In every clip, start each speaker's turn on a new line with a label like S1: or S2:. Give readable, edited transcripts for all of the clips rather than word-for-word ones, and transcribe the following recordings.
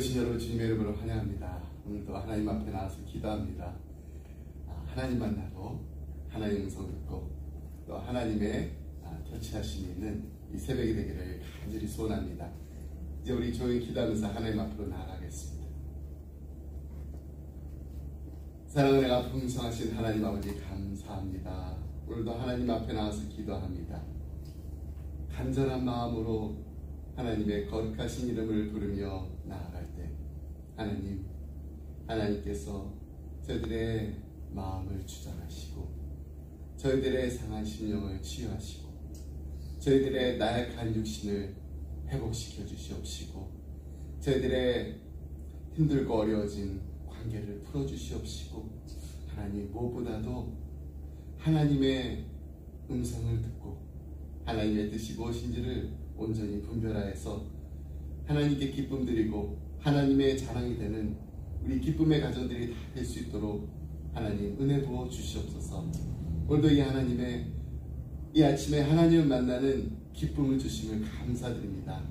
S1: 모여주신 여러분 주님의 이름으로 환영합니다. 오늘도 하나님 앞에 나와서 기도합니다. 하나님 만나고 하나님의 음성 듣고 또 하나님의 터치하심이 있는 이 새벽이 되기를 간절히 소원합니다. 이제 우리 조용히 기도하면서 하나님 앞으로 나아가겠습니다. 사랑하는 내가 풍성하신 하나님 아버지 감사합니다. 오늘도 하나님 앞에 나와서 기도합니다. 간절한 마음으로 하나님의 거룩하신 이름을 부르며 나아갈 때 하나님께서 저희들의 마음을 주장하시고 저희들의 상한 심령을 치유하시고 저희들의 나약한 육신을 회복시켜 주시옵시고 저희들의 힘들고 어려워진 관계를 풀어주시옵시고 하나님 무엇보다도 하나님의 음성을 듣고 하나님의 뜻이 무엇인지를 온전히 분별하여서 하나님께 기쁨 드리고 하나님의 자랑이 되는 우리 기쁨의 가정들이 다 될 수 있도록 하나님 은혜 부어 주시옵소서. 오늘도 이 아침에 하나님을 만나는 기쁨을 주심을 감사드립니다.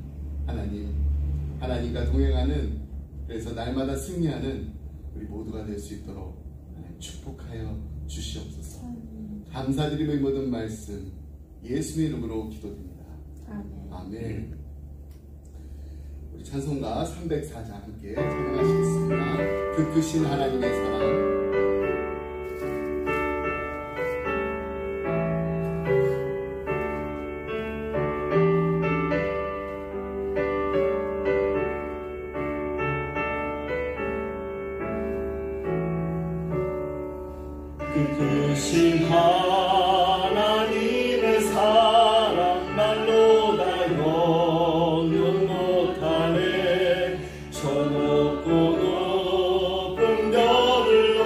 S1: 하나님과 동행하는, 그래서 날마다 승리하는 우리 모두가 될 수 있도록 하나님 축복하여 주시옵소서. 감사드리고 이 모든 말씀 예수의 이름으로 기도드립니다. 아멘. 우리 찬송가 304장 함께 찬양하시겠습니다. 그 크신 하나님의 사랑.
S2: 그 크신 하나님의 사랑 말로 다 영영 못하네. 저 높고 높은 별을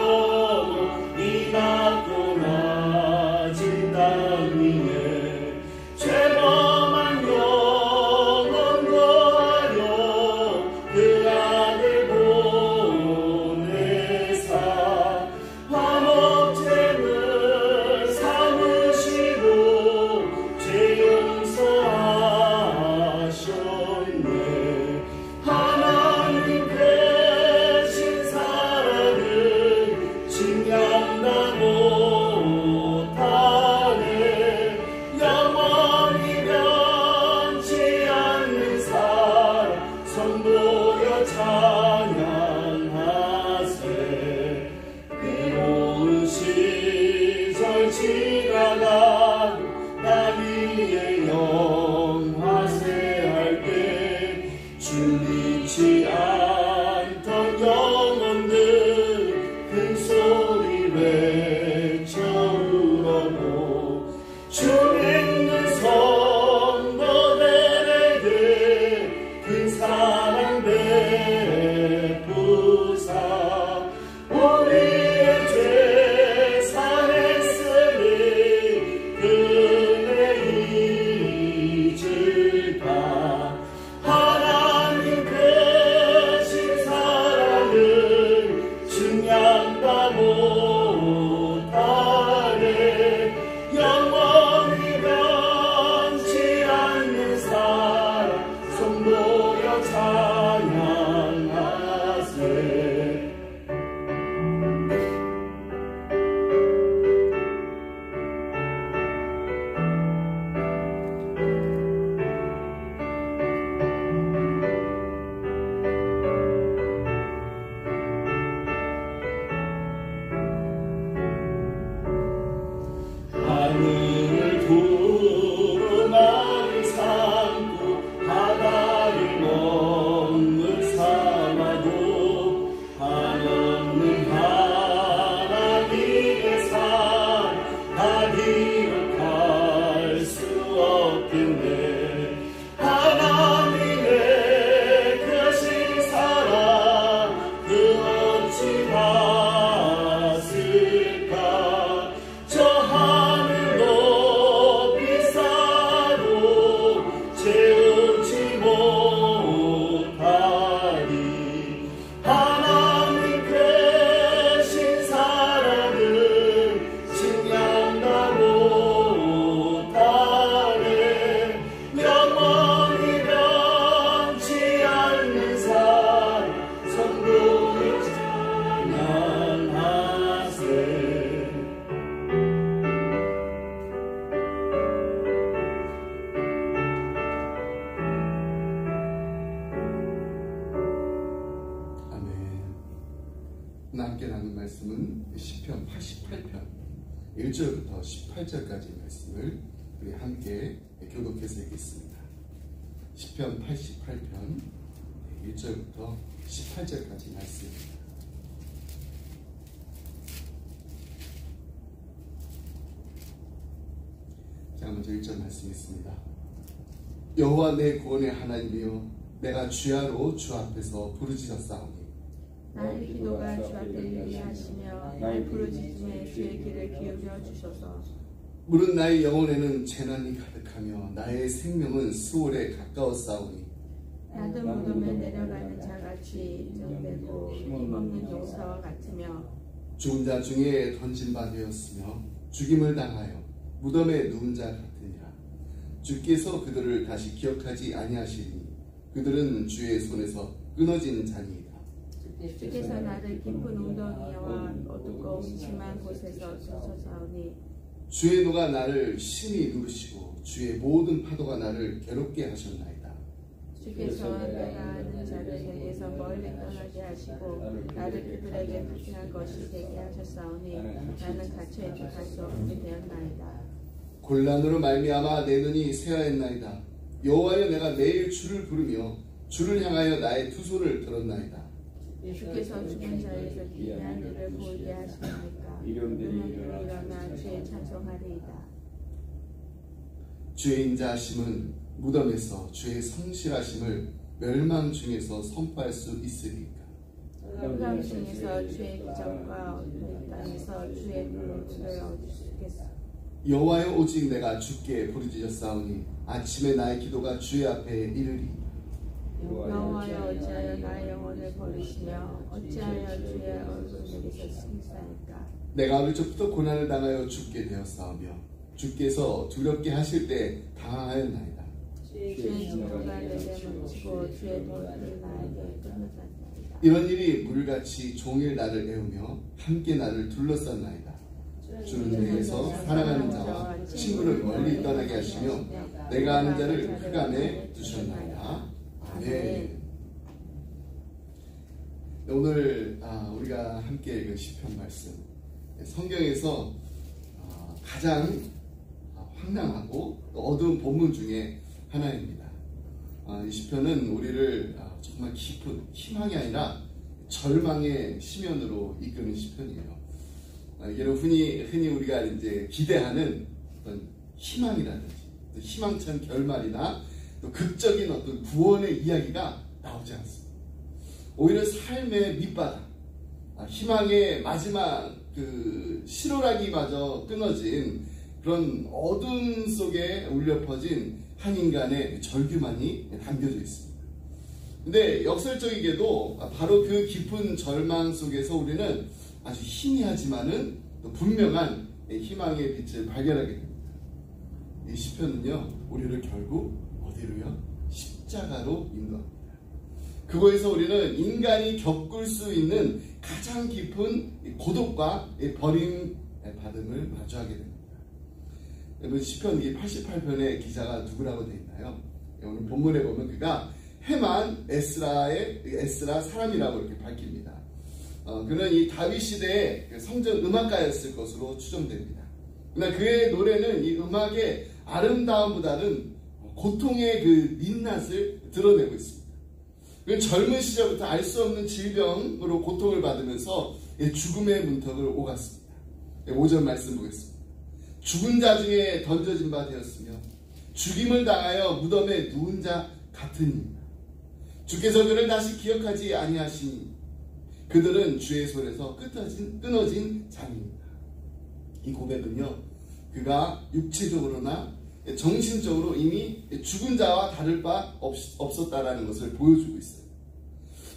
S1: 말씀은 시편 88편 1절부터 18절까지의 말씀을 우리 함께 교독해서 읽겠습니다. 시편 88편 1절부터 18절까지 말씀입니다. 자, 먼저 1절 말씀 있습니다. 여호와 내 구원의 하나님이여, 내가 주야로 주 앞에서 부르짖었사오니
S3: 나의 기도가 주 앞에 이르게 하시며 나의 부르짖음에 주의 귀를 기울여 주소서.
S1: 물은 나의 영혼에는 재난이 가득하며 나의 생명은 수월에 가까웠사오니
S3: 낮은 무덤에 내려가는 자같이 인정되고 힘없는 용사와 같으며
S1: 죽은 자 중에 던진 바 되었으며 죽임을 당하여 무덤에 누운 자 같으니라. 주께서 그들을 다시 기억하지 아니하시니 그들은 주의 손에서 끊어진 자니이다.
S3: 주께서 나를 깊은 웅덩이와 어둡고 음침한 곳에서 쫓아사오니
S1: 주의 노가 나를 심히 누르시고 주의 모든 파도가 나를 괴롭게 하셨나이다.
S3: 주께서 내가 아는 자를 내게서 멀리 떠나게 하시고 나를 그들에게 불쾌한 것이 되게 하셨사오니 나는 갇혀 있고 갈 수 없게 되었나이다.
S1: 곤란으로 말미암아 내 눈이 쇠하였나이다. 여호와여, 내가 매일 주를 부르며 주를 향하여 나의 두 손을 들었나이다.
S3: 주께서 죽은 자에서 기이한 일을 보이게 하시나이까. 그는 일어나 주의 찬송하리이다.
S1: 주의 인자하심은 무덤에서 주의 성실하심을 멸망 중에서 선포할 수 있으리까.
S3: 흑암 중에서 주의 기적과 어두운 땅에서 주의 불을 얻으시겠소.
S1: 여호와여, 오직 내가 주께 부르짖었사오니 아침에 나의 기도가 주의 앞에 이르리.
S3: 여호와여, 어찌하여 나의 영혼을 버리시며 어찌하여 주의 얼굴 내게서 숨기사니까.
S1: 내가 어릴 적부터 고난을 당하여 죽게 되었사오며 주께서 두렵게 하실 때 당황하였나이다.
S3: 주의 진노가 내게 묻히고 주의 돌이 나에게 끊어졌나이다.
S1: 이런 일이 물같이 종일 나를 애우며 함께 나를 둘러쌌나이다. 주는 내게서 사랑하는 자와 친구를 멀리 떠나게 하시며 내가 아는 자를 흑암에 두셨나이다. 아멘. 오늘 우리가 함께 읽은 시편 말씀, 성경에서 가장 황당하고 어두운 본문 중에 하나입니다. 이 시편은 우리를 정말 깊은 희망이 아니라 절망의 시면으로 이끄는 시편이에요. 이게 흔히 우리가 이제 기대하는 어떤 희망이라든지 희망찬 결말이나 또 극적인 어떤 구원의 이야기가 나오지 않습니다. 오히려 삶의 밑바닥, 희망의 마지막 그 실오라기마저 끊어진 그런 어둠 속에 울려 퍼진 한 인간의 절규만이 담겨져 있습니다. 근데 역설적이게도 바로 그 깊은 절망 속에서 우리는 아주 희미하지만은 또 분명한 희망의 빛을 발견하게 됩니다. 이 시편은요, 우리를 결국 어디로요? 십자가로 인도합니다. 그곳에서 우리는 인간이 겪을 수 있는 가장 깊은 고독과 버림받음을 마주하게 됩니다. 여러분, 시편 88편의 기자가 누구라고 되어 있나요? 오늘 본문에 보면 그가 헤만 에스라 사람이라고 이렇게 밝힙니다. 그는 이 다윗 시대의 성전 음악가였을 것으로 추정됩니다. 그러나 그의 노래는 이 음악의 아름다움보다는 고통의 그 민낯을 드러내고 있습니다. 그는 젊은 시절부터 알 수 없는 질병으로 고통을 받으면서 죽음의 문턱을 오갔습니다. 5절 말씀 보겠습니다. 죽은 자 중에 던져진 바 되었으며 죽임을 당하여 무덤에 누운 자 같으니이다. 주께서 그를 다시 기억하지 아니하시니 그들은 주의 손에서 끊어진 자입니다. 이 고백은요, 그가 육체적으로나 정신적으로 이미 죽은 자와 다를 바 없었다라는 것을 보여주고 있어요.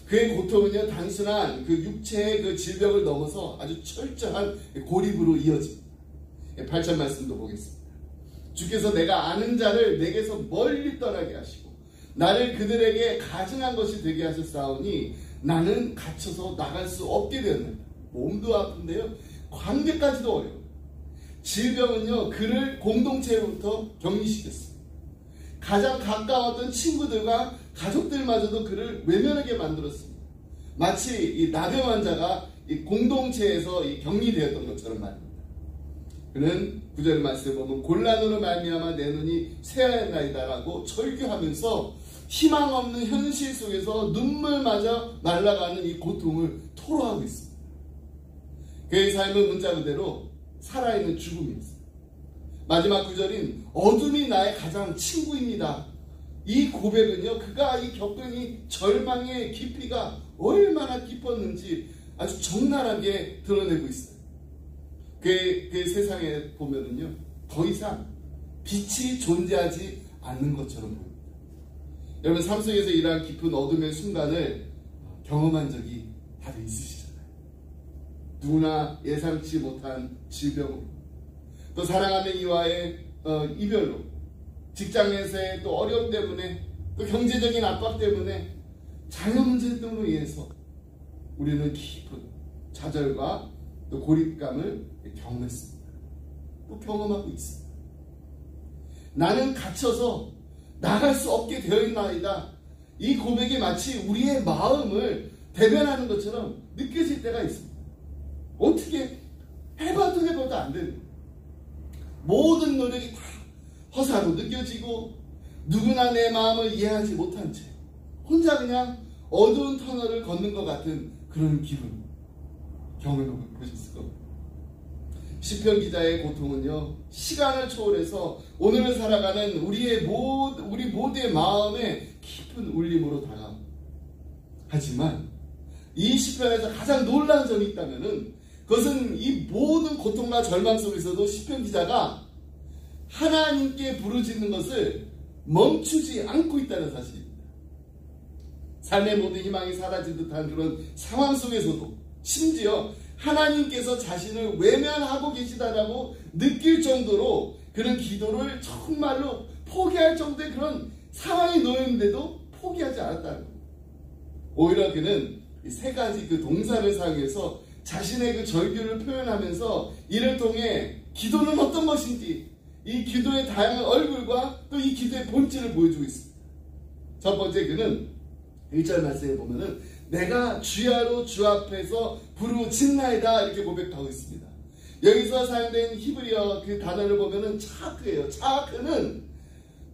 S1: 그의 고통은요, 단순한 그 육체의 그 질병을 넘어서 아주 철저한 고립으로 이어집니다. 8절 말씀도 보겠습니다. 주께서 내가 아는 자를 내게서 멀리 떠나게 하시고 나를 그들에게 가증한 것이 되게 하셨사오니 나는 갇혀서 나갈 수 없게 되었는다. 몸도 아픈데요, 관계까지도 어려워요. 질병은요, 그를 공동체로부터 격리시켰습니다. 가장 가까웠던 친구들과 가족들마저도 그를 외면하게 만들었습니다. 마치 이 나병 환자가 이 공동체에서 이 격리되었던 것처럼 말입니다. 그는 9절 말씀에 보면 곤란으로 말미암아 내 눈이 새하였나이다라고 절규하면서 희망 없는 현실 속에서 눈물마저 날아가는 이 고통을 토로하고 있습니다. 그의 삶은 문자 그대로 살아있는 죽음이었습니다. 마지막 구절인 어둠이 나의 가장 친구입니다. 이 고백은요, 그가 이 겪은 이 절망의 깊이가 얼마나 깊었는지 아주 적나라하게 드러내고 있어요. 그 세상에 보면은요, 더 이상 빛이 존재하지 않는 것처럼 보입니다. 여러분, 삶 속에서 이러한 깊은 어둠의 순간을 경험한 적이 다들 있으시잖아요. 누구나 예상치 못한 질병으로, 또 사랑하는 이와의 이별로, 직장에서의 또 어려움 때문에, 또 경제적인 압박 때문에, 자녀 문제 등으로 인해서 우리는 깊은 좌절과 또 고립감을 경험했습니다. 또 경험하고 있습니다. 나는 갇혀서 나갈 수 없게 되어 있나이다. 이 고백이 마치 우리의 마음을 대변하는 것처럼 느껴질 때가 있습니다. 어떻게 해봐도 안 되는, 모든 노력이 다 허사로 느껴지고 누구나 내 마음을 이해하지 못한 채 혼자 그냥 어두운 터널을 걷는 것 같은 그런 기분 경험해 보셨을 겁니다. 시편 기자의 고통은요, 시간을 초월해서 오늘을 살아가는 우리 모두의 마음에 깊은 울림으로 다가옵니다. 하지만 이 시편에서 가장 놀라운 점이 있다면은 그것은 이 모든 고통과 절망 속에서도 시편 기자가 하나님께 부르짖는 것을 멈추지 않고 있다는 사실입니다. 삶의 모든 희망이 사라진 듯한 그런 상황 속에서도 심지어 하나님께서 자신을 외면하고 계시다라고 느낄 정도로 그런 기도를 정말로 포기할 정도의 그런 상황이 놓였는데도 포기하지 않았다는 겁니다. 오히려 그는 세 가지 그 동사를 사용해서 자신의 그 절규를 표현하면서 이를 통해 기도는 어떤 것인지, 이 기도의 다양한 얼굴과 또 이 기도의 본질을 보여주고 있습니다. 첫 번째, 그는 1절 말씀에 보면은 내가 주야로 주 앞에서 부르짖나이다 이렇게 고백하고 있습니다. 여기서 사용된 히브리어 그 단어를 보면은 차크예요. 차크는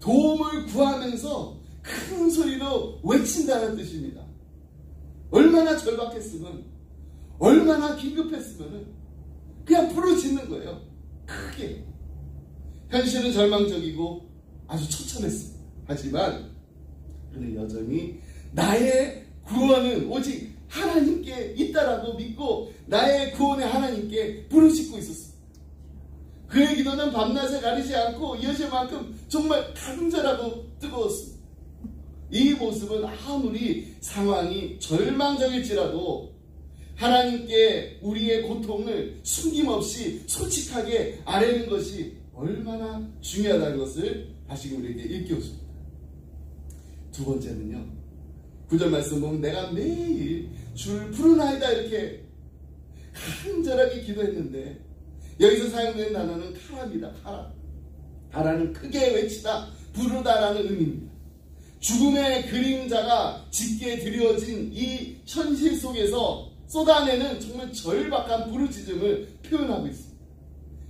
S1: 도움을 구하면서 큰 소리로 외친다는 뜻입니다. 얼마나 절박했으면, 얼마나 긴급했으면 그냥 부르짖는 거예요. 크게. 현실은 절망적이고 아주 처참했습니다. 하지만 그는 여전히 나의 구원은 오직 하나님께 있다라고 믿고 나의 구원의 하나님께 부르짖고 있었습니다. 그의 기도는 밤낮에 가리지 않고 이어질 만큼 정말 간절하고 뜨거웠습니다. 이 모습은 아무리 상황이 절망적일지라도 하나님께 우리의 고통을 숨김없이 솔직하게 아뢰는 것이 얼마나 중요하다는 것을 다시 우리에게 일깨워줍니다. 두 번째는요, 9절 말씀 보면 내가 매일 주를 부르나이다 이렇게 간절하게 기도했는데 여기서 사용된 단어는 카라입니다. 카라는 크게 외치다, 부르다라는 의미입니다. 죽음의 그림자가 짙게 드리워진 이 현실 속에서 쏟아내는 정말 절박한 부르짖음을 표현하고 있습니다.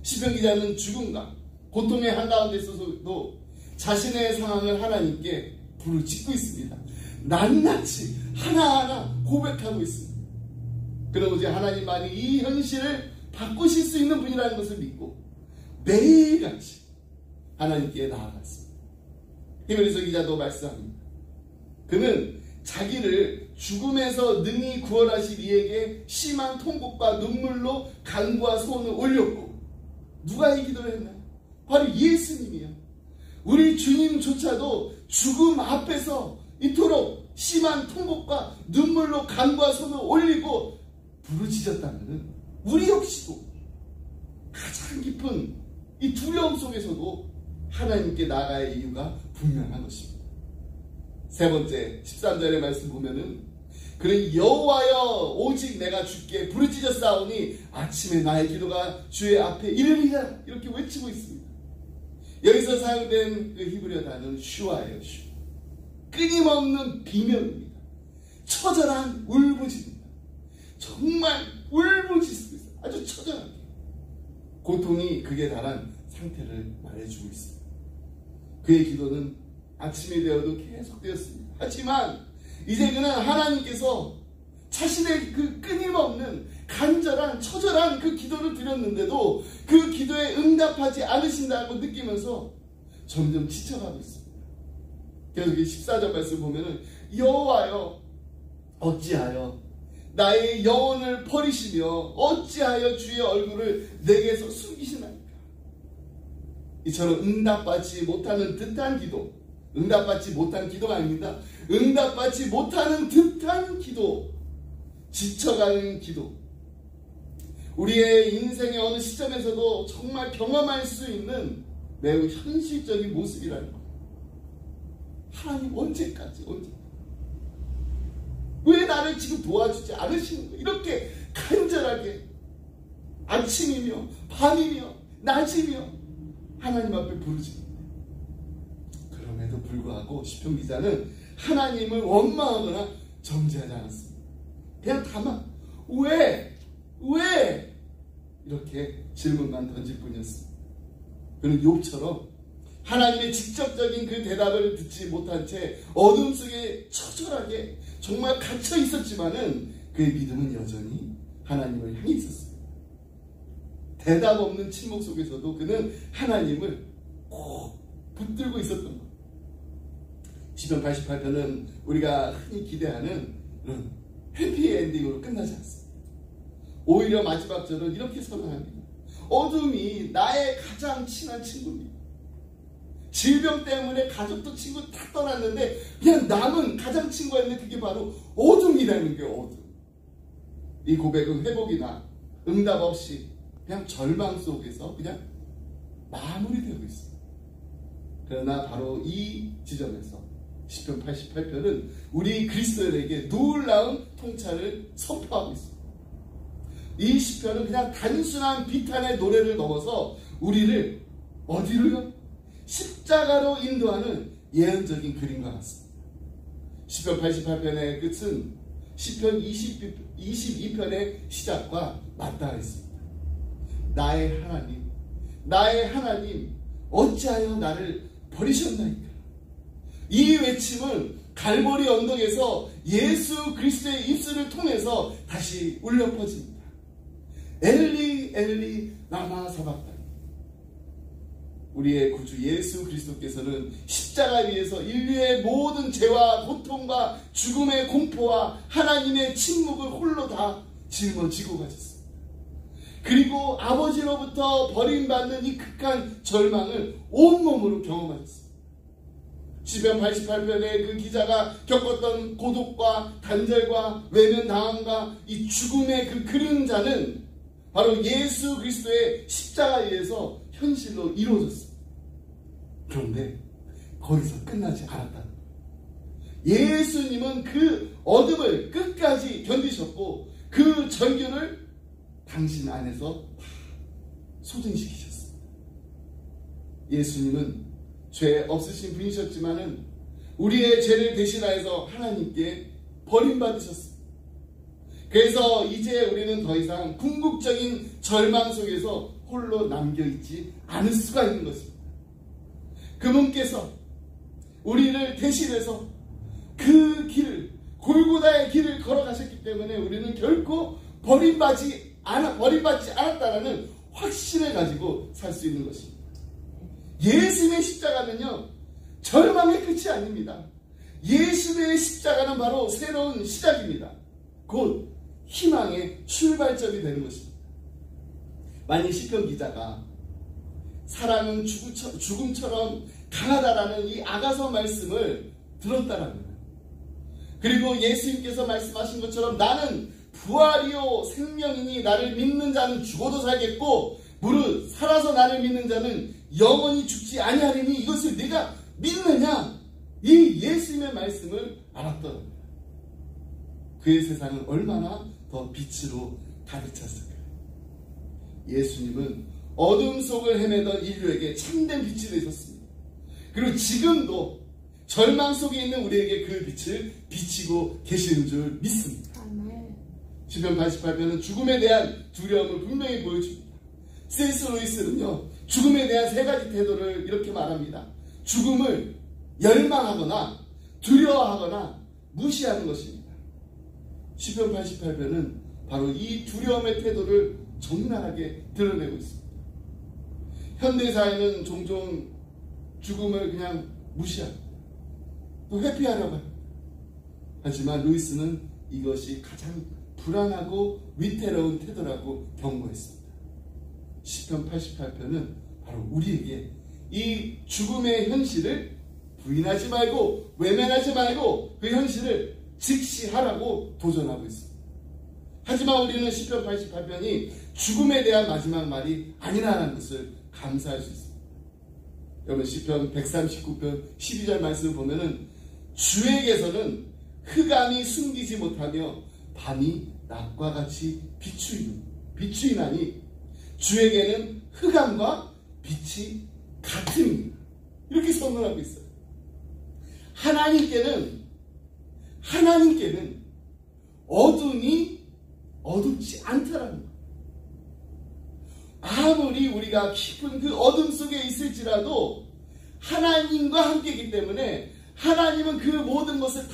S1: 시편 기자는 죽음과 고통의 한가운데 있어서도 자신의 상황을 하나님께 부르짖고 있습니다. 낱낱이 하나하나 고백하고 있습니다. 그는 오직 하나님만이 이 현실을 바꾸실 수 있는 분이라는 것을 믿고 매일같이 하나님께 나아갔습니다. 히브리서 기자도 말씀합니다. 그는 자기를 죽음에서 능히 구원하실 이에게 심한 통곡과 눈물로 간구와 소원을 올렸고, 누가 이 기도를 했나요? 바로 예수님이요. 우리 주님조차도 죽음 앞에서 이토록 심한 통곡과 눈물로 간구와 소원을 올리고 부르짖었다면 우리 역시도 가장 깊은 이 두려움 속에서도 하나님께 나아갈 이유가 분명한 것입니다. 세 번째 13절의 말씀 보면은 그는 여호와여 오직 내가 주께 부르짖었사오니 아침에 나의 기도가 주의 앞에 이르리라 이렇게 외치고 있습니다. 여기서 사용된 그 히브리어 단어는 슈아예요. 슈. 끊임없는 비명입니다. 처절한 울부짖입니다. 정말 울부짖고 있어요. 아주 처절하게 고통이 극에 달한 상태를 말해주고 있습니다. 그의 기도는 아침이 되어도 계속되었습니다. 하지만 이제 그는 하나님께서 자신의 그 끊임없는 간절한 처절한 그 기도를 드렸는데도 그 기도에 응답하지 않으신다고 느끼면서 점점 지쳐가고 있습니다. 그래서 14절 말씀 보면은 여호와여 어찌하여 나의 영혼을 버리시며 어찌하여 주의 얼굴을 내게서 숨기시나이까. 이처럼 응답받지 못하는 듯한 기도, 응답받지 못한 기도가 아닙니다. 응답받지 못하는 듯한 기도, 지쳐가는 기도, 우리의 인생의 어느 시점에서도 정말 경험할 수 있는 매우 현실적인 모습이라는 거예요. 하나님 언제까지 왜 나를 지금 도와주지 않으시는 거예요? 이렇게 간절하게 아침이며 밤이며 낮이며 하나님 앞에 부르짖는데, 그럼에도 불구하고 시편 기자는 하나님을 원망하거나 정죄하지 않았습니다. 그냥 다만 왜 이렇게 질문만 던질 뿐이었습니다. 그는 욥처럼 하나님의 직접적인 그 대답을 듣지 못한 채 어둠 속에 처절하게 정말 갇혀 있었지만은 그의 믿음은 여전히 하나님을 향해 있었습니다. 대답 없는 침묵 속에서도 그는 하나님을 꼭 붙들고 있었던 것. 시편 88편은 우리가 흔히 기대하는 그런 해피엔딩으로 끝나지 않습니다. 오히려 마지막 절은 이렇게 선언합니다. 어둠이 나의 가장 친한 친구입니다. 질병 때문에 가족도 친구 다 떠났는데 그냥 남은 가장 친구가 있는데 그게 바로 어둠이라는 게 어둠. 이 고백은 회복이나 응답 없이 그냥 절망 속에서 그냥 마무리되고 있습니다. 그러나 바로 이 지점에서 시편 88편은 우리 그리스도인에게 놀라운 통찰을 선포하고 있습니다. 이 시편은 그냥 단순한 비탄의 노래를 넘어서 우리를 어디로요? 십자가로 인도하는 예언적인 그림과 같습니다. 시편 88편의 끝은 시편 22편의 시작과 맞닿아 있습니다. 나의 하나님 어찌하여 나를 버리셨나이까. 이 외침은 갈보리 언덕에서 예수 그리스도의 입술을 통해서 다시 울려 퍼집니다. 엘리 엘리 라마 사박다니. 우리의 구주 예수 그리스도께서는 십자가 위에서 인류의 모든 죄와 고통과 죽음의 공포와 하나님의 침묵을 홀로 다 짊어지고 가셨습니다. 그리고 아버지로부터 버림받는 이 극한 절망을 온몸으로 경험하셨습니다. 시편 88편의 그 기자가 겪었던 고독과 단절과 외면당함과 이 죽음의 그 그림자는 바로 예수 그리스도의 십자가 위에서 현실로 이루어졌습니다. 그런데 거기서 끝나지 않았다는 거예요. 예수님은 그 어둠을 끝까지 견디셨고 그 절규를 당신 안에서 소진시키셨습니다. 예수님은 죄 없으신 분이셨지만은 우리의 죄를 대신하여서 하나님께 버림받으셨습니다. 그래서 이제 우리는 더 이상 궁극적인 절망 속에서 홀로 남겨있지 않을 수가 있는 것입니다. 그분께서 우리를 대신해서 그 길을, 골고다의 길을 걸어가셨기 때문에 우리는 결코 버림받지 않았다라는 확신을 가지고 살 수 있는 것입니다. 예수님의 십자가는요, 절망의 끝이 아닙니다. 예수님의 십자가는 바로 새로운 시작입니다. 곧 희망의 출발점이 되는 것입니다. 만약 시편 기자가 사랑은 죽음처럼 강하다라는 이 아가서 말씀을 들었다라면, 그리고 예수님께서 말씀하신 것처럼 나는 부활이요 생명이니 나를 믿는 자는 죽어도 살겠고 무릇 살아서 나를 믿는 자는 영원히 죽지 아니하리니 이것을 네가 믿느냐, 이 예수님의 말씀을 알았더라. 그의 세상은 얼마나 더 빛으로 가득 찼을까요? 예수님은 어둠 속을 헤매던 인류에게 참된 빛이 되셨습니다. 그리고 지금도 절망 속에 있는 우리에게 그 빛을 비치고 계시는 줄 믿습니다.
S3: 아멘.
S1: 시편 88편은 죽음에 대한 두려움을 분명히 보여줍니다. C.S. 루이스는요, 죽음에 대한 세 가지 태도를 이렇게 말합니다. 죽음을 열망하거나 두려워하거나 무시하는 것입니다. 시편 88편은 바로 이 두려움의 태도를 적나라하게 드러내고 있습니다. 현대사회는 종종 죽음을 그냥 무시합니다. 또 회피하려고 합니다. 하지만 루이스는 이것이 가장 불안하고 위태로운 태도라고 경고했습니다. 시편 88편은 바로 우리에게 이 죽음의 현실을 부인하지 말고 외면하지 말고 그 현실을 직시하라고 도전하고 있습니다. 하지만 우리는 시편 88편이 죽음에 대한 마지막 말이 아니라는 것을 감사할 수 있습니다. 여러분 시편 139편 12절 말씀을 보면은 주에게서는 흑암이 숨기지 못하며 밤이 낮과 같이 비추이나니 주에게는 흑암과 빛이 같음이다. 이렇게 선언하고 있어요. 하나님께는 어둠이 어둡지 않다라는 거예요. 아무리 우리가 깊은 그 어둠 속에 있을지라도 하나님과 함께이기 때문에 하나님은 그 모든 것을 다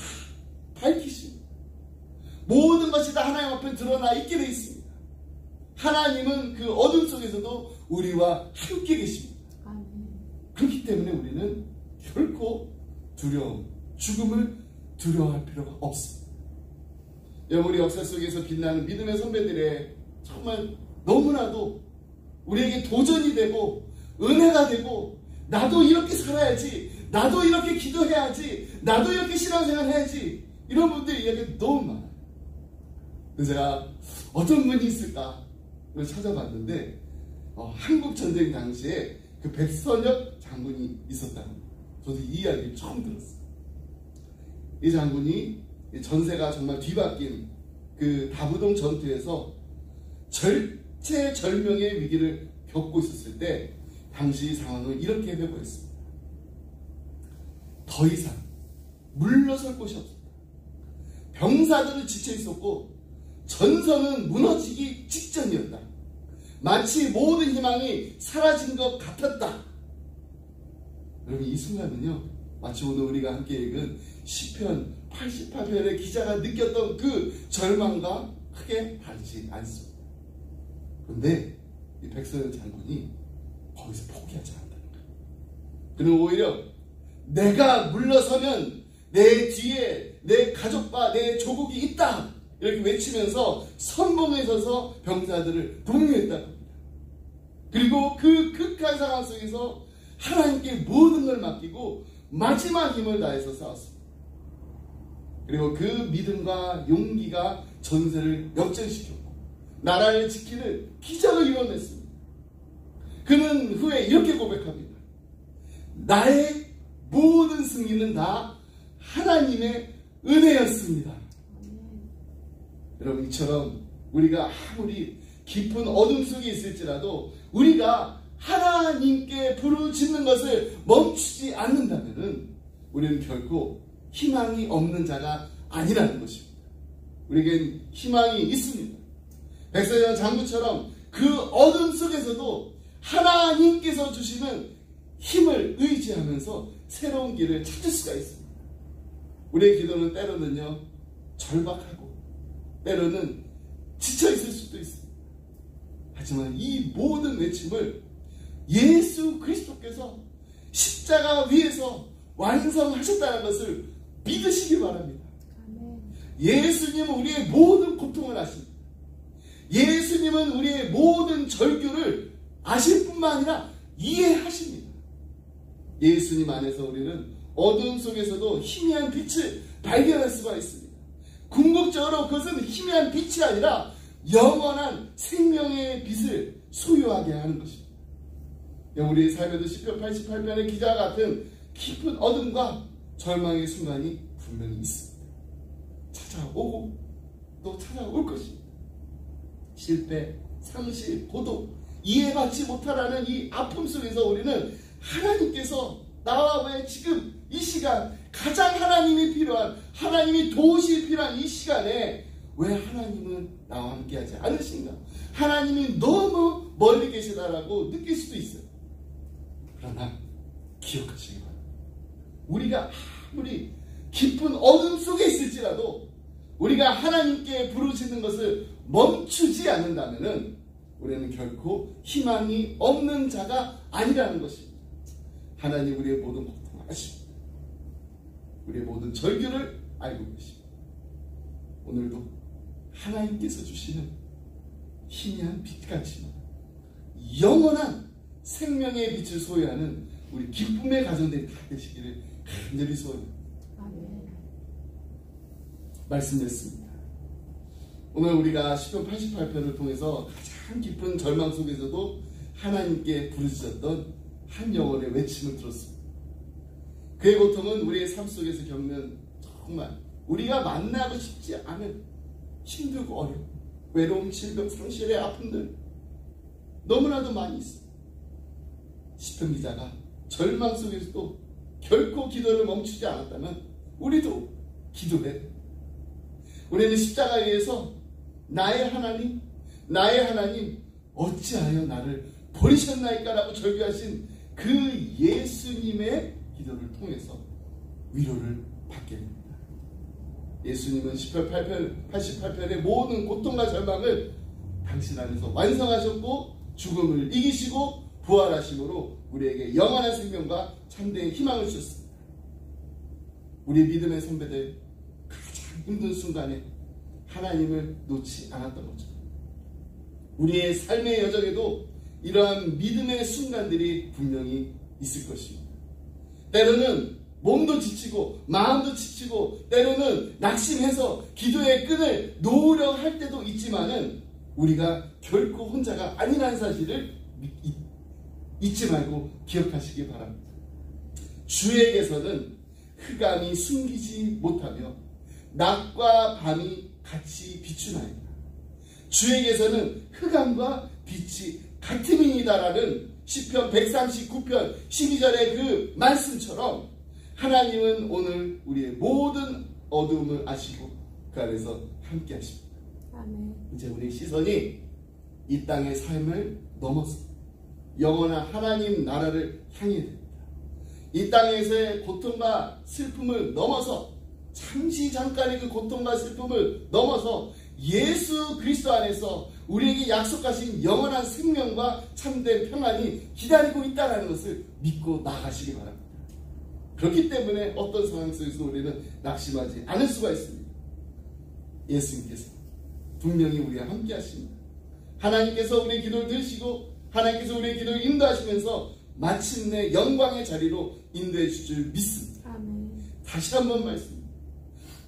S1: 밝히십니다. 모든 것이 다 하나님 앞에 드러나 있게 되어 있습니다. 하나님은 그 어둠 속에서도 우리와 함께 계십니다. 그렇기 때문에 우리는 결코 죽음을 두려워할 필요가 없습니다. 여러분, 우리 역사 속에서 빛나는 믿음의 선배들의 정말 너무나도 우리에게 도전이 되고 은혜가 되고, 나도 이렇게 살아야지, 나도 이렇게 기도해야지, 나도 이렇게 신앙생활 해야지, 이런 분들의 이야기가 너무 많아요. 그래서 제가 어떤 분이 있을까 찾아봤는데 한국전쟁 당시에 그 백선엽 장군이 있었다는 거예요. 저도 이 이야기를 처음 들었어요. 이 장군이 전세가 정말 뒤바뀐 그 다부동 전투에서 절체절명의 위기를 겪고 있었을 때 당시 상황을 이렇게 회고했습니다. 더 이상 물러설 곳이 없었다. 병사들은 지쳐 있었고 전선은 무너지기 직전이었다. 마치 모든 희망이 사라진 것 같았다. 여러분, 이 순간은요, 마치 오늘 우리가 함께 읽은 시편 88편의 기자가 느꼈던 그 절망과 크게 다르지 않습니다. 그런데 이 백선엽 장군이 거기서 포기하지 않았다는 거예요. 그는 오히려 내가 물러서면 내 뒤에 내 가족과 내 조국이 있다, 이렇게 외치면서 선봉에 서서 병사들을 독려했다고 합니다. 그리고 그 극한 상황 속에서 하나님께 모든 걸 맡기고 마지막 힘을 다해서 싸웠습니다. 그리고 그 믿음과 용기가 전세를 역전시켰고 나라를 지키는 기적을 이뤄냈습니다. 그는 후에 이렇게 고백합니다. 나의 모든 승리는 다 하나님의 은혜였습니다. 여러분, 이처럼 우리가 아무리 깊은 어둠 속에 있을지라도 우리가 하나님께 부르짖는 것을 멈추지 않는다면 우리는 결코 희망이 없는 자가 아니라는 것입니다. 우리에겐 희망이 있습니다. 백선엽 장군처럼 그 어둠 속에서도 하나님께서 주시는 힘을 의지하면서 새로운 길을 찾을 수가 있습니다. 우리의 기도는 때로는요, 절박하고 때로는 지쳐 있을 수도 있습니다. 하지만 이 모든 외침을 예수 그리스도께서 십자가 위에서 완성하셨다는 것을 믿으시기 바랍니다. 예수님은 우리의 모든 고통을 아십니다. 예수님은 우리의 모든 절규를 아실 뿐만 아니라 이해하십니다. 예수님 안에서 우리는 어두움 속에서도 희미한 빛을 발견할 수가 있습니다. 궁극적으로 그것은 희미한 빛이 아니라 영원한 생명의 빛을 소유하게 하는 것입니다. 우리의 삶에도 시편 88편의 기자와 같은 깊은 어둠과 절망의 순간이 분명히 있습니다. 찾아오고 또 찾아올 것입니다. 실패, 상실, 고독, 이해받지 못하라는 이 아픔 속에서 우리는 하나님께서 나와 왜 지금 이 시간 가장 하나님이 필요한, 하나님이 도우시 필요한 이 시간에 왜 하나님은 나와 함께하지 않으신가? 하나님이 너무 멀리 계시다라고 느낄 수도 있어요. 그러나 기억하시기 바랍니다. 우리가 아무리 깊은 어둠 속에 있을지라도 우리가 하나님께 부르시는 것을 멈추지 않는다면 우리는 결코 희망이 없는 자가 아니라는 것입니다. 하나님 우리의 모든 고통을 아십니다. 우리의 모든 절규를 알고 계십니다. 오늘도 하나님께서 주시는 희미한 빛같지만 영원한 생명의 빛을 소유하는 우리 기쁨의 가정들이 다 되시기를 간절히 소원합니다. 말씀드렸습니다. 오늘 우리가 시편 88편을 통해서 가장 깊은 절망 속에서도 하나님께 부르짖었던 한 영혼의 외침을 들었습니다. 그의 고통은 우리의 삶 속에서 겪는 정말 우리가 만나고 싶지 않은 힘들고 어려움, 외로움, 질병, 상실의 아픔들 너무나도 많이 있습니다. 시편 기자가 절망 속에서도 결코 기도를 멈추지 않았다면 우리도 기도해. 우리는 십자가에서 나의 하나님 어찌하여 나를 버리셨나이까 라고 절규하신 그 예수님의 기도를 통해서 위로를 받게 됩니다. 예수님은 시편 88편의 모든 고통과 절망을 당신 안에서 완성하셨고 죽음을 이기시고 부활하심으로 우리에게 영원한 생명과 참된 희망을 주셨습니다. 우리 믿음의 선배들 가장 힘든 순간에 하나님을 놓지 않았던 것처럼 우리의 삶의 여정에도 이러한 믿음의 순간들이 분명히 있을 것입니다. 때로는 몸도 지치고 마음도 지치고 때로는 낙심해서 기도의 끈을 놓으려 할 때도 있지만은 우리가 결코 혼자가 아니라는 사실을 잊지 말고 기억하시기 바랍니다. 주에게서는 흑암이 숨기지 못하며 낮과 밤이 같이 비추나이다. 주에게서는 흑암과 빛이 같음이니다라는 시편 139편 12절의 그 말씀처럼 하나님은 오늘 우리의 모든 어두움을 아시고 그 안에서 함께 하십니다.
S3: 아멘.
S1: 이제 우리의 시선이 이 땅의 삶을 넘어서 영원한 하나님 나라를 향해 됩니다. 이 땅에서의 고통과 슬픔을 넘어서 잠시 잠깐의 그 고통과 슬픔을 넘어서 예수 그리스도 안에서 우리에게 약속하신 영원한 생명과 참된 평안이 기다리고 있다는 것을 믿고 나가시기 바랍니다. 그렇기 때문에 어떤 상황 속에서 우리는 낙심하지 않을 수가 있습니다. 예수님께서 분명히 우리와 함께 하십니다. 하나님께서 우리의 기도를 들으시고 하나님께서 우리의 기도를 인도하시면서 마침내 영광의 자리로 인도해 주실 줄 믿습니다.
S3: 아멘.
S1: 다시 한번 말씀드립니다.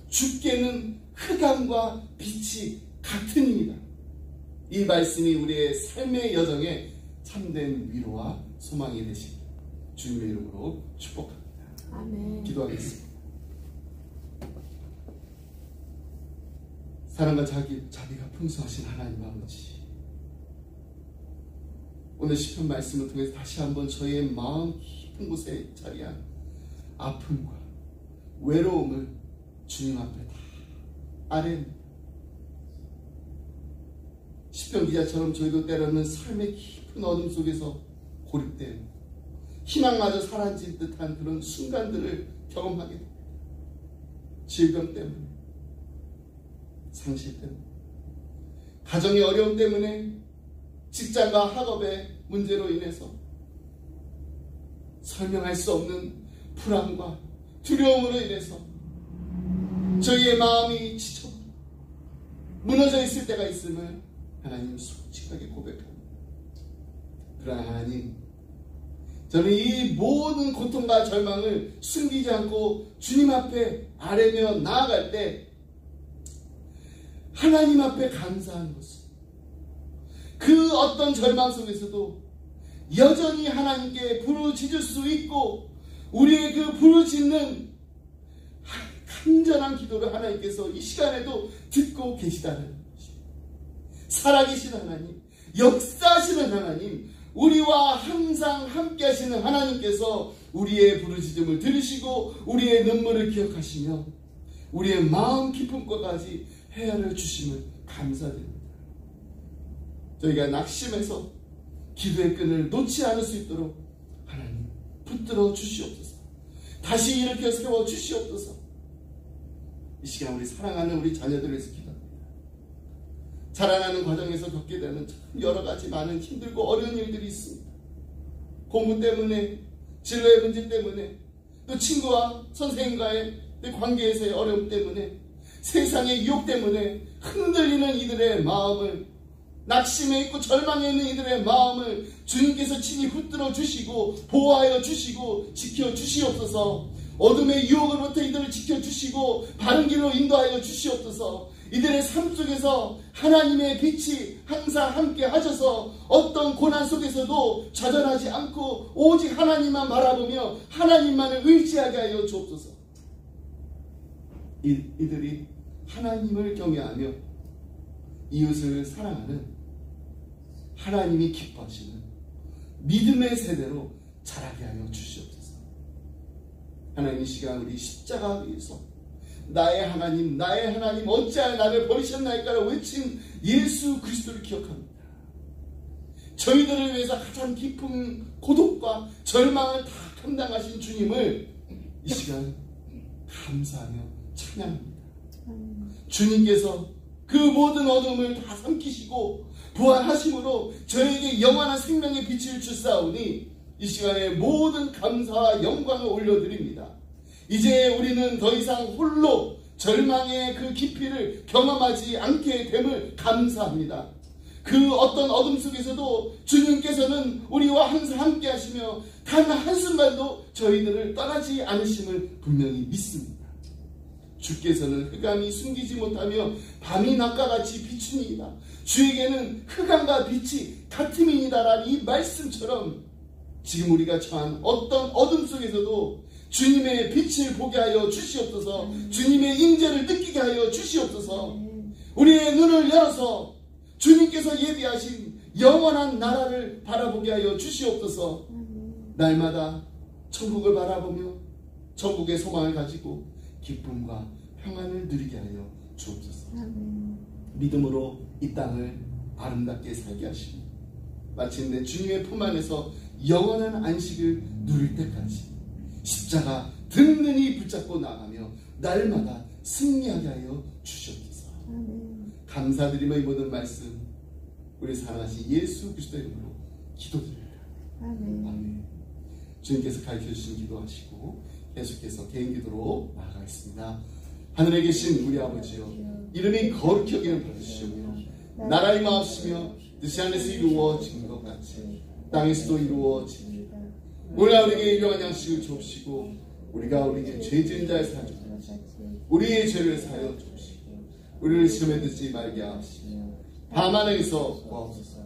S1: 주께는 흑암과 빛이 같으니이다. 이 말씀이 우리의 삶의 여정에 참된 위로와 소망이 되시길 주님의 이름으로 축복합니다.
S3: 아멘.
S1: 기도하겠습니다. 사랑과 자비가 풍성하신 하나님 아버지, 오늘 시편 말씀을 통해서 다시 한번 저희의 마음 깊은 곳에 자리한 아픔과 외로움을 주님 앞에 다 아뢰는 시편 기자처럼 저희도 때로는 삶의 깊은 어둠 속에서 고립되어 희망마저 사라진 듯한 그런 순간들을 경험하게 됩니다. 질병 때문에, 상실 때문에, 가정의 어려움 때문에, 직장과 학업의 문제로 인해서 설명할 수 없는 불안과 두려움으로 인해서 저희의 마음이 지쳐 무너져 있을 때가 있음을 하나님 솔직하게 고백합니다. 그러나 하나님, 저는 이 모든 고통과 절망을 숨기지 않고 주님 앞에 아뢰며 나아갈 때 하나님 앞에 감사하는 것은 그 어떤 절망 속에서도 여전히 하나님께 부르짖을 수 있고 우리의 그 부르짖는 간절한 기도를 하나님께서 이 시간에도 듣고 계시다는 것입니다. 살아계신 하나님, 역사하시는 하나님, 우리와 항상 함께 하시는 하나님께서 우리의 부르짖음을 들으시고 우리의 눈물을 기억하시며 우리의 마음 깊은 곳까지 헤아려 주심을 감사드립니다. 저희가 낙심해서 기도의 끈을 놓지 않을 수 있도록 하나님 붙들어 주시옵소서. 다시 일으켜 세워 주시옵소서. 이 시간 우리 사랑하는 우리 자녀들을 위해서 기도합니다. 자라나는 과정에서 겪게 되는 참 여러 가지 많은 힘들고 어려운 일들이 있습니다. 공부 때문에, 진로의 문제 때문에, 또 친구와 선생님과의 관계에서의 어려움 때문에, 세상의 유혹 때문에 흔들리는 이들의 마음을, 낙심해 있고 절망해 있는 이들의 마음을 주님께서 친히 붙들어 주시고 보호하여 주시고 지켜 주시옵소서. 어둠의 유혹으로부터 이들을 지켜 주시고 바른 길로 인도하여 주시옵소서. 이들의 삶 속에서 하나님의 빛이 항상 함께 하셔서 어떤 고난 속에서도 좌절하지 않고 오직 하나님만 바라보며 하나님만을 의지하게 하여 주옵소서. 이들이 하나님을 경외하며 이웃을 사랑하는 하나님이 기뻐하시는 믿음의 세대로 자라게 하여 주시옵소서. 하나님, 이 시간 우리 십자가 위에서 나의 하나님 어찌하여 나를 버리셨나이까를 외친 예수 그리스도를 기억합니다. 저희들을 위해서 가장 깊은 고독과 절망을 다 감당하신 주님을 이 시간 감사하며 찬양합니다. 주님께서 그 모든 어둠을 다 삼키시고 부활하심으로 저에게 영원한 생명의 빛을 주사오니 이 시간에 모든 감사와 영광을 올려드립니다. 이제 우리는 더 이상 홀로 절망의 그 깊이를 경험하지 않게 됨을 감사합니다. 그 어떤 어둠 속에서도 주님께서는 우리와 항상 함께 하시며 단 한순간도 저희들을 떠나지 않으심을 분명히 믿습니다. 주께서는 흑암이 숨기지 못하며 밤이 낮과 같이 비추니이다. 주에게는 흑암과 빛이 같음이니다라는 이 말씀처럼 지금 우리가 처한 어떤 어둠 속에서도 주님의 빛을 보게 하여 주시옵소서. 주님의 임재를 느끼게 하여 주시옵소서. 우리의 눈을 열어서 주님께서 예비하신 영원한 나라를 바라보게 하여 주시옵소서. 날마다 천국을 바라보며 천국의 소망을 가지고 기쁨과 평안을 누리게 하여 주옵소서. 믿음으로 이 땅을 아름답게 살게 하시고 마침내 주님의 품 안에서 영원한 안식을 누릴 때까지 십자가 든든히 붙잡고 나가며 날마다 승리하게 하여 주시옵소서. 감사드리며 이 모든 말씀 우리 사랑하신 예수 그리스도의 이름으로 기도드립니다. 아멘. 주님께서 가르쳐주신 기도하시고 계속해서 개인 기도로 나아가겠습니다. 하늘에 계신 우리 아버지여, 이름이 거룩히 여기는 받으시오며 나라의 마옵시며 뜻이 하늘에서 이루어진 것 같이 땅에서도 이루어지리이다. 오늘 우리에게 일용할 양식을 주옵시고 우리가 우리에게 죄 지은 자의 사하여 주옵시고 우리의 죄를 사하여 주옵시고 우리를 시험에 들지 말게 하옵시며 다만 에서 구하옵소서.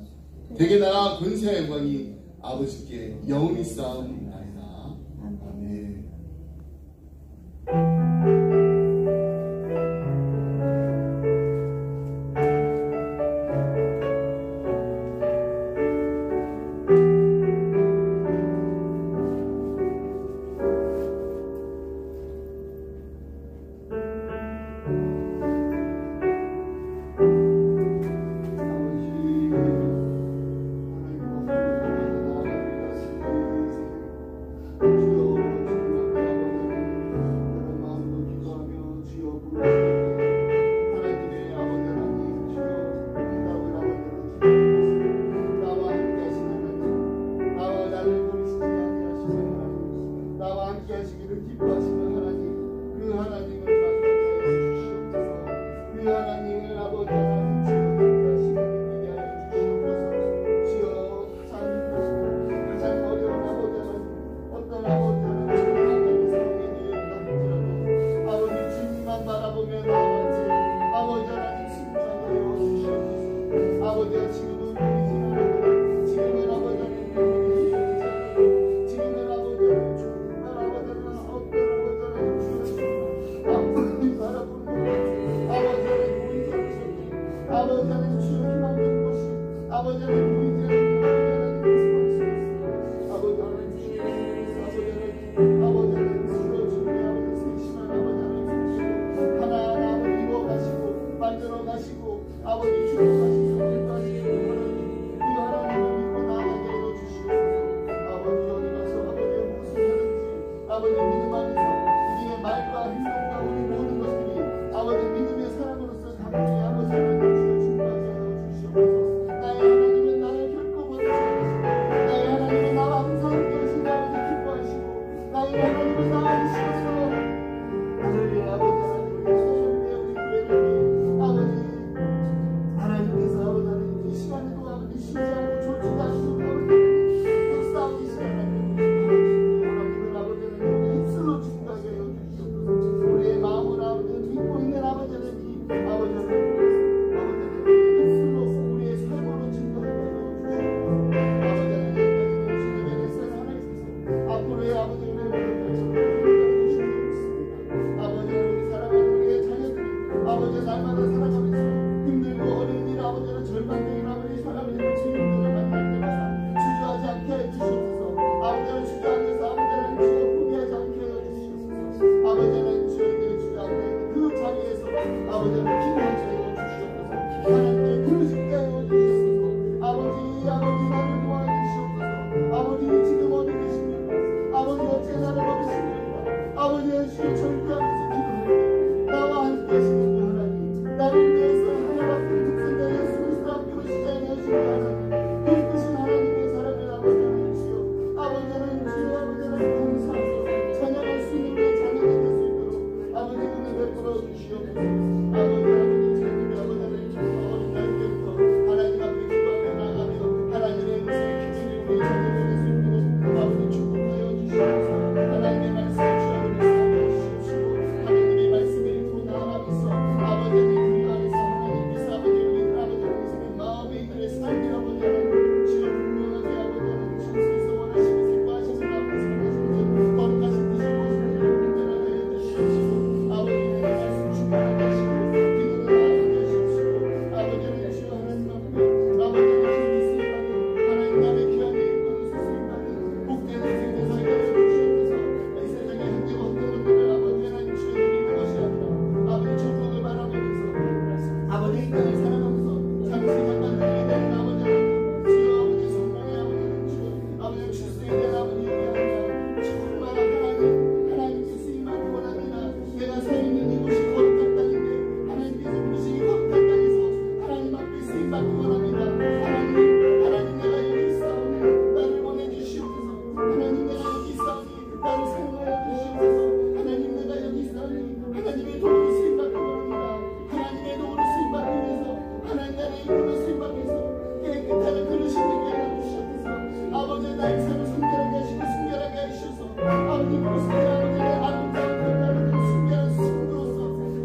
S1: 대개 나라 권세와 영광이 아버지께 영원히 쌓옵나이다. 아멘.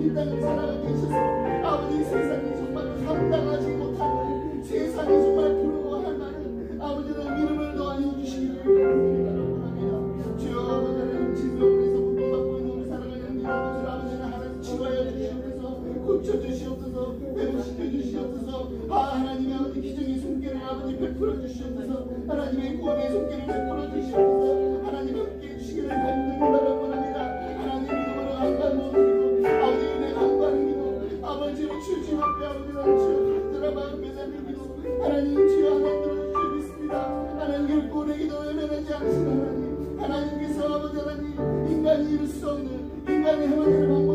S1: 이 땅을 살아가게 하셔서 아버지 세상이 정말 감당하지 못하는 세상이 정말 부러워할 만한 아버지는 믿음을 더하여 주시기를 바랍니다. 주여 아버지 하나님 질병에서 고통받고 있는 우리 사랑하는 믿음을 아버지는 하나님 치유하여 주시옵소서 고쳐주시옵소서 회복시켜 주시옵소서 하나님의 아버지 기적의 손길을 아버지 베풀어 주시옵소서 하나님의 구원의 손길을 베풀어 주시옵소서 하나님 함께 해주시기를 간절히 바랍니다. 하나님 믿음으로 한번 모으고 아버지 은혜 간구하는 기도 아버지로 주님 앞에 아버지는 주여 간절한 마음 매달리는 기도 하나님 주여 하나님 들어주시고 있습니다. 하나님 결코 내 기도 외면하지 않으시는 하나님 하나님께서 아버지 하나님 인간이 이룰 수 없는 인간의 해방되는 방법